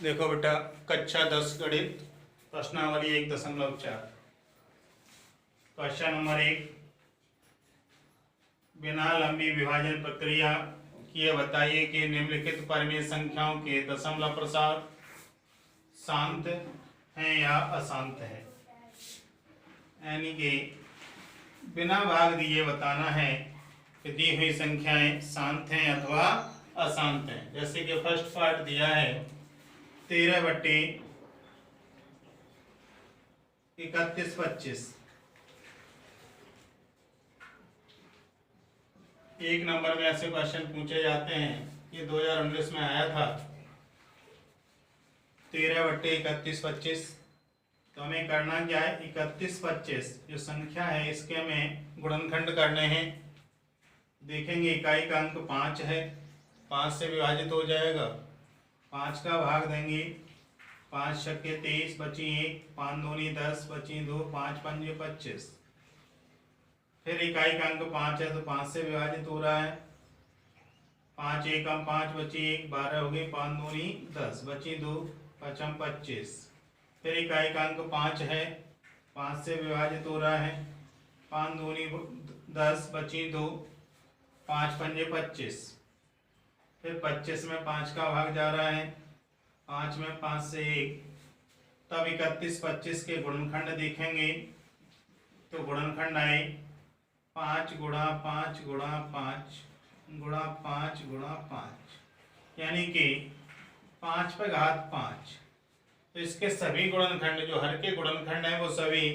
देखो बेटा, कक्षा 10 गणित प्रश्नावली 1.4। क्वेश्चन नंबर 1, बिना लंबी विभाजन प्रक्रिया किए बताइए कि निम्नलिखित परिमेय संख्याओं के दशमलव प्रसार शांत हैं या अशांत है। यानी कि बिना भाग दिए बताना है कि दी हुई संख्याएं शांत हैं अथवा अशांत हैं। जैसे कि फर्स्ट पार्ट दिया है 13/31/25। एक नंबर में ऐसे क्वेश्चन पूछे जाते हैं, ये 2019 में आया था 13/31/25। तो हमें करना क्या है, 31/25 जो संख्या है इसके हमें गुणनखंड करने हैं। देखेंगे इकाई का अंक 5 है, 5 से विभाजित हो जाएगा, 5 का भाग देंगे, 5 छक्के 23, बची 1, 5 दूनी 10, बची 2, 5 पंजे 25। फिर इकाई का अंक 5 है तो 5 से विभाजित हो रहा है, 5 एकम 5, बची 1, 12 हो गई, 5 दूनी 10, बची 2, पचम 25। फिर इकाई का अंक 5 है, 5 से विभाजित हो रहा है, 5 दूनी 10, बची 2, 5 पंजे 25। फिर 25 में 5 का भाग जा रहा है, 5 में 5 से 1। तब 31/25 के गुणनखंड देखेंगे तो गुणनखंड आए 5 गुणा 5 गुणा 5 गुणा 5 गुणा 5, यानी कि 5/5। तो इसके सभी गुणनखंड, जो हर के गुणनखंड हैं वो सभी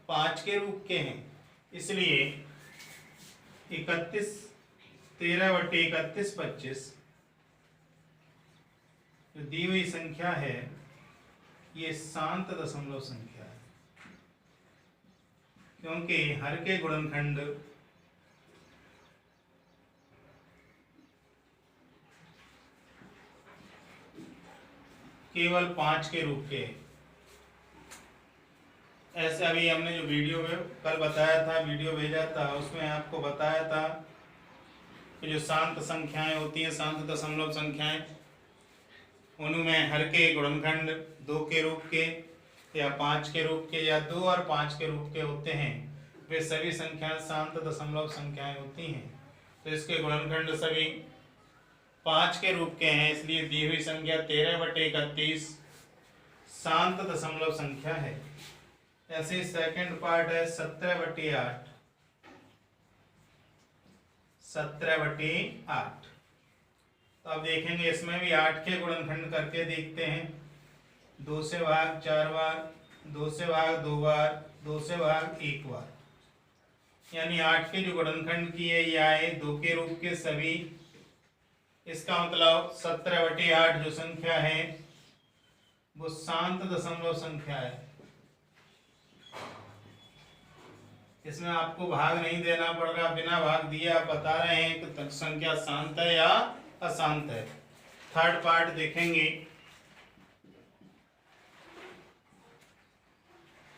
5 के रूप के हैं। इसलिए 13/31/25 जो दी हुई संख्या है ये शांत दशमलव संख्या है, क्योंकि हर के गुणनखंड केवल 5 के रूप के। ऐसे अभी हमने जो वीडियो में कल बताया था, वीडियो भेजा था, उसमें आपको बताया था कि जो शांत संख्याएं होती हैं, शांत दशमलव संख्याएं, उनमें हर के गुणनखंड 2 के रूप के या 5 के रूप के या 2 और 5 के रूप के होते हैं। वे सभी संख्याएं शांत दशमलव संख्याएं होती हैं। तो इसके गुणनखंड सभी 5 के रूप के हैं, इसलिए दी हुई संख्या 13/31 शांत दशमलव संख्या है। ऐसे सेकंड पार्ट है 17/8। 17/8। तो अब देखेंगे इसमें भी 8 के गुणनखंड करके देखते हैं। 2 से भाग 4 बार, 2 से भाग 2 बार, 2 से भाग 1 बार, यानी 8 के जो गुणनखंड किए ये आए 2 के रूप के सभी। इसका मतलब 17/8 जो संख्या है वो शांत दशमलव संख्या है। इसमें आपको भाग नहीं देना पड़ रहा, बिना भाग दिए आप बता रहे हैं कि संख्या शांत है या अशांत है। थर्ड पार्ट देखेंगे,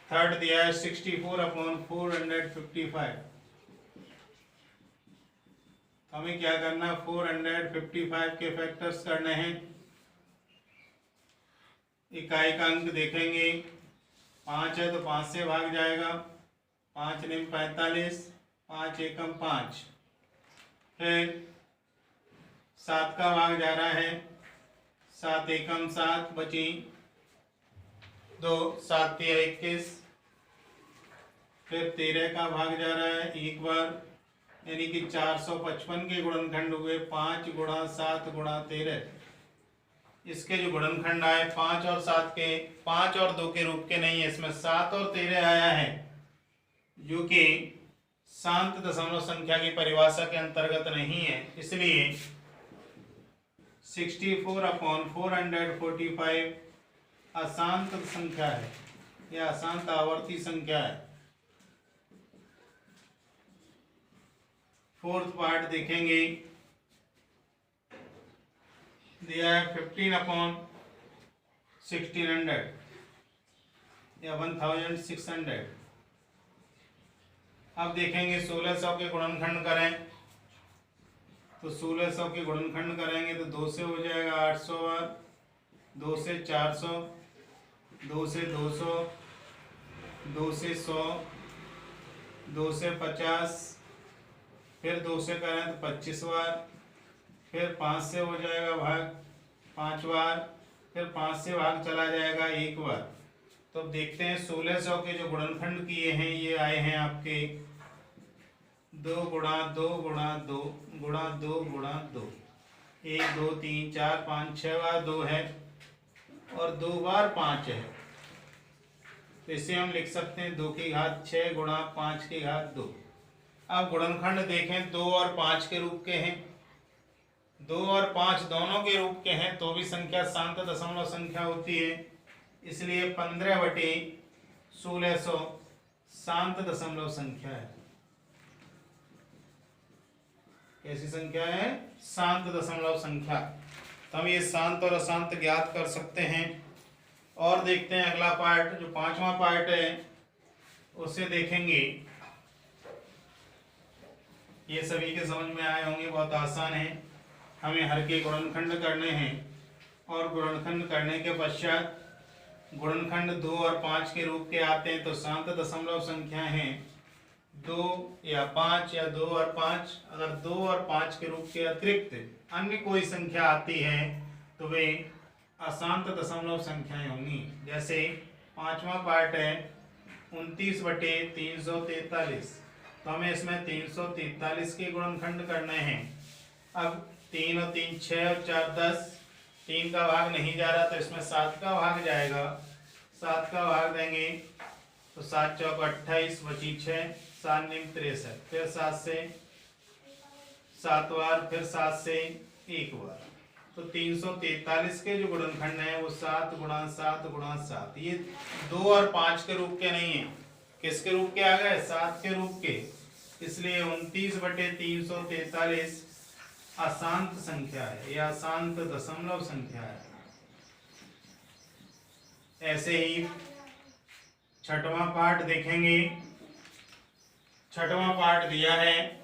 थर्ड दिया है 64/455। हमें क्या करना, 455 के फैक्टर्स करने हैं। इकाई का अंक देखेंगे, 5 है तो 5 से भाग जाएगा, 5 निम 45, 5 एकम 5। फिर 7 का भाग जा रहा है, 7 एकम 7, बची 2, 7 तिया 21। फिर 13 का भाग जा रहा है एक बार, यानी कि 455 के गुणनखंड हुए 5 गुणा 7 गुणा 13। इसके जो गुणनखंड आए 5 और 7 के, 5 और 2 के रूप के नहीं है, इसमें 7 और 13 आया है, जो कि शांत दशमलव संख्या की परिभाषा के अंतर्गत नहीं है। इसलिए 64/445 अशांत संख्या है या अशांत आवर्ती संख्या है। फोर्थ पार्ट देखेंगे, दिया है 15/1600 या 1600। अब देखेंगे 1600 के गुणनखंड करें तो 1600 के गुणनखंड करेंगे तो 2 से हो जाएगा 800 बार, 2 से 400, 2 से 200, 2 से 100, 2 से 50, फिर 2 से करें तो 25 बार, फिर 5 से हो जाएगा भाग 5 बार, फिर 5 से भाग चला जाएगा 1 बार। तो अब देखते हैं 1600 के जो गुणनखंड किए हैं ये आए हैं आपके 2 गुणा 2 गुणा 2 गुणा 2 गुणा 2, 1 2 3 4 5 6 बार 2 है और 2 बार 5 है। तो इसे हम लिख सकते हैं 2 की घात 6 गुणा 5 की घात 2। अब गुणनखंड देखें 2 और 5 के रूप के हैं, 2 और 5 दोनों के रूप के हैं तो भी संख्या शांत दशमलव संख्या होती है, इसलिए 15/1600 शांत दशमलव संख्या है। कैसी संख्या है? शांत दशमलव संख्या। तो हम ये शांत और अशांत ज्ञात कर सकते हैं। और देखते हैं अगला पार्ट, जो 5वां पार्ट है उसे देखेंगे। ये सभी के समझ में आए होंगे, बहुत आसान है। हमें हर के गुणनखंड करने हैं और गुणनखंड करने के पश्चात गुणनखंड 2 और 5 के रूप के आते हैं तो शांत दशमलव संख्या हैं 2 या 5 या 2 और 5। अगर 2 और 5 के रूप के अतिरिक्त अन्य कोई संख्या आती है तो वे अशांत दशमलव संख्याएं होंगी। जैसे 5वां पार्ट है 29/343, तो हमें इसमें 343 के गुणनखंड करने हैं। अब 3 और 3 6 और 4 10, 3 का भाग नहीं जा रहा तो इसमें 7 का भाग जाएगा, 7 का भाग देंगे तो 7 चौक 28 बची 6, 7 निम 63, फिर 7 से 7 बार, फिर 7 से 1 बार। तो 343 के जो गुणनखंड है वो 7 गुणा 7 गुणा 7। ये 2 और 5 के रूप के नहीं है, किसके रूप के आ गए? 7 के रूप के, इसलिए 29/343 अशांत संख्या है या अशांत दशमलव संख्या है। ऐसे ही 6वां पार्ट देखेंगे। 6वां पार्ट दिया है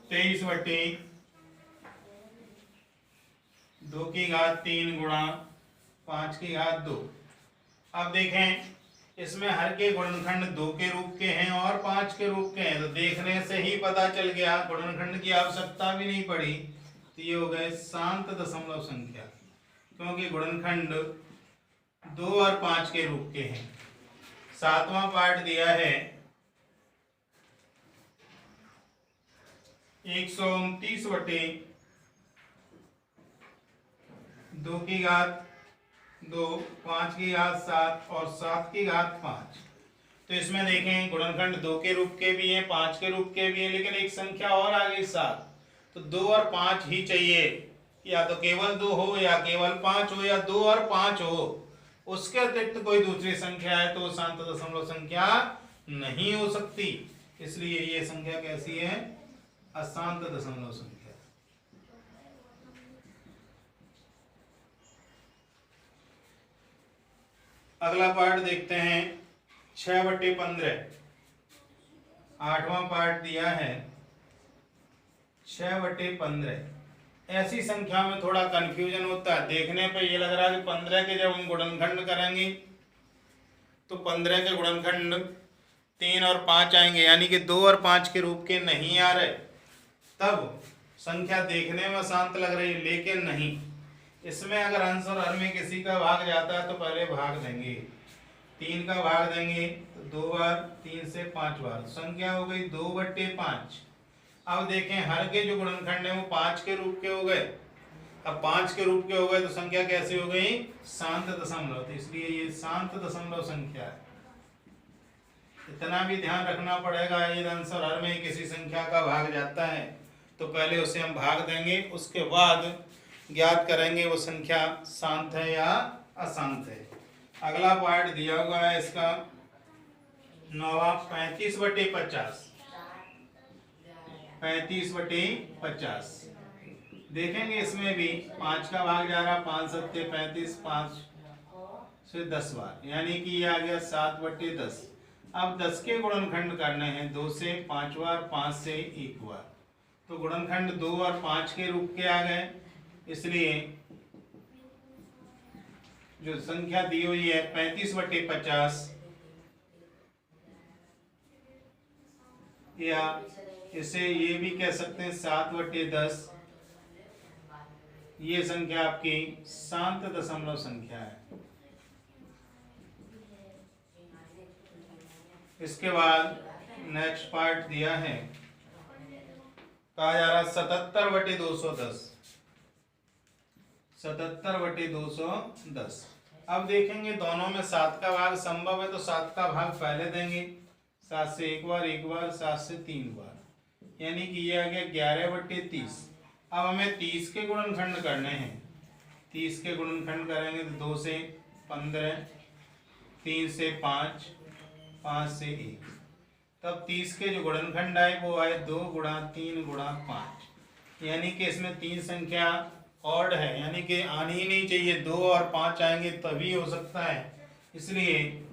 23/2 की घात 3 गुणा 5 की घात 2। अब देखें इसमें हर के गुणनखंड 2 के रूप के हैं और 5 के रूप के हैं, तो देखने से ही पता चल गया, गुणनखंड की आवश्यकता भी नहीं पड़ी। तो ये हो गए शांत दशमलव संख्या, क्योंकि गुणनखंड 2 और 5 के रूप के हैं। 7वां पार्ट दिया है 129/2 की घात 2, 5 की घात 7 और 7 की घात 5। तो इसमें देखें गुणनखंड 2 के रूप के भी हैं, 5 के रूप के भी हैं, लेकिन एक संख्या और आ गई 7। तो 2 और 5 ही चाहिए, या तो केवल 2 हो या केवल 5 हो या 2 और 5 हो। उसके अतिरिक्त कोई दूसरी संख्या है तो शांत दशमलव संख्या नहीं हो सकती, इसलिए ये संख्या कैसी है? अशांत दशमलव संख्या। अगला पार्ट देखते हैं 6/15। 8वां पार्ट दिया है 6/15। ऐसी संख्या में थोड़ा कंफ्यूजन होता है, देखने पे ये लग रहा है कि 15 के जब हम गुणनखंड करेंगे तो 15 के गुणनखंड 3 और 5 आएंगे, यानी कि 2 और 5 के रूप के नहीं आ रहे, तब संख्या देखने में शांत लग रही है, लेकिन नहीं। इसमें अगर अंश और हर में किसी का भाग जाता है तो पहले भाग देंगे, 3 का भाग देंगे तो 2 बार, 3 से 5 बार, संख्या हो गई 2/5। अब देखें हर के जो गुणनखंड है वो 5 के रूप के हो गए। अब 5 के रूप के हो गए तो संख्या कैसी हो गई? शांत दशमलव। तो इसलिए ये शांत दशमलव संख्या है। इतना भी ध्यान रखना पड़ेगा, यदि अंश और हर में किसी संख्या का भाग जाता है तो पहले उसे हम भाग देंगे, उसके बाद ज्ञात करेंगे वो संख्या शांत है या अशांत है। अगला पार्ट दिया हुआ है इसका 9वां 35/50। 35/50 देखेंगे, इसमें भी 5 का भाग जा रहा, 5 सत्ते 35, 5 से 10 बार, यानी कि ये आ गया 7/10। अब 10 के गुणनखंड करने हैं 2 से 5 बार, 5 से 1 बार। तो गुणनखंड 2 और 5 के रूप के आ गए, इसलिए जो संख्या दी हुई है 35/50 या इसे ये भी कह सकते हैं 7/10, ये संख्या आपकी शांत दशमलव संख्या है। इसके बाद नेक्स्ट पार्ट दिया है, कहा जा रहा 77/210, 77/210। अब देखेंगे दोनों में 7 का भाग संभव है तो 7 का भाग पहले देंगे, 7 से एक बार 7 से 3 बार, यानी कि ये आ गया 11/30। अब हमें 30 के गुणनखंड करने हैं, 30 के गुणनखंड करेंगे तो 2 से 15, 3 से 5, 5 से 1, तब 30 के जो गुणनखंड आए वो आए 2 × 3 × 5, यानी कि इसमें 3 संख्या ऑड है, यानी कि आनी ही नहीं चाहिए, 2 और 5 आएंगे तभी हो सकता है। इसलिए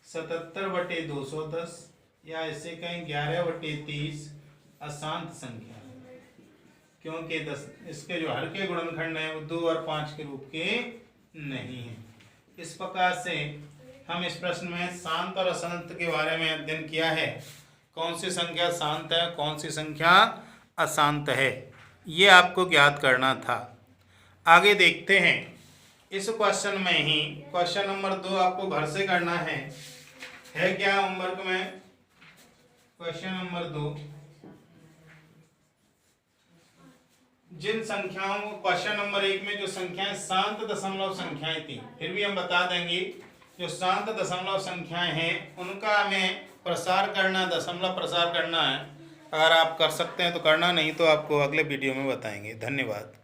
77/210 या इसे कहें 11/30 अशांत संख्या है, क्योंकि इसके जो हर के गुणनखंड हैं वो 2 और 5 के रूप के नहीं हैं। इस प्रकार से हम इस प्रश्न में शांत और अशांत के बारे में अध्ययन किया है, कौन सी संख्या शांत है, कौन सी संख्या अशांत है, ये आपको ज्ञात करना था। आगे देखते हैं, इस क्वेश्चन में ही क्वेश्चन नंबर 2 आपको घर से करना है क्या होमवर्क में? क्वेश्चन नंबर 2, जिन संख्याओं को क्वेश्चन नंबर 1 में जो संख्याएं शांत दशमलव संख्याएं थी, फिर भी हम बता देंगे जो शांत दशमलव संख्याएं हैं उनका हमें प्रसार करना, दशमलव प्रसार करना है। अगर आप कर सकते हैं तो करना, नहीं तो आपको अगले वीडियो में बताएंगे। धन्यवाद।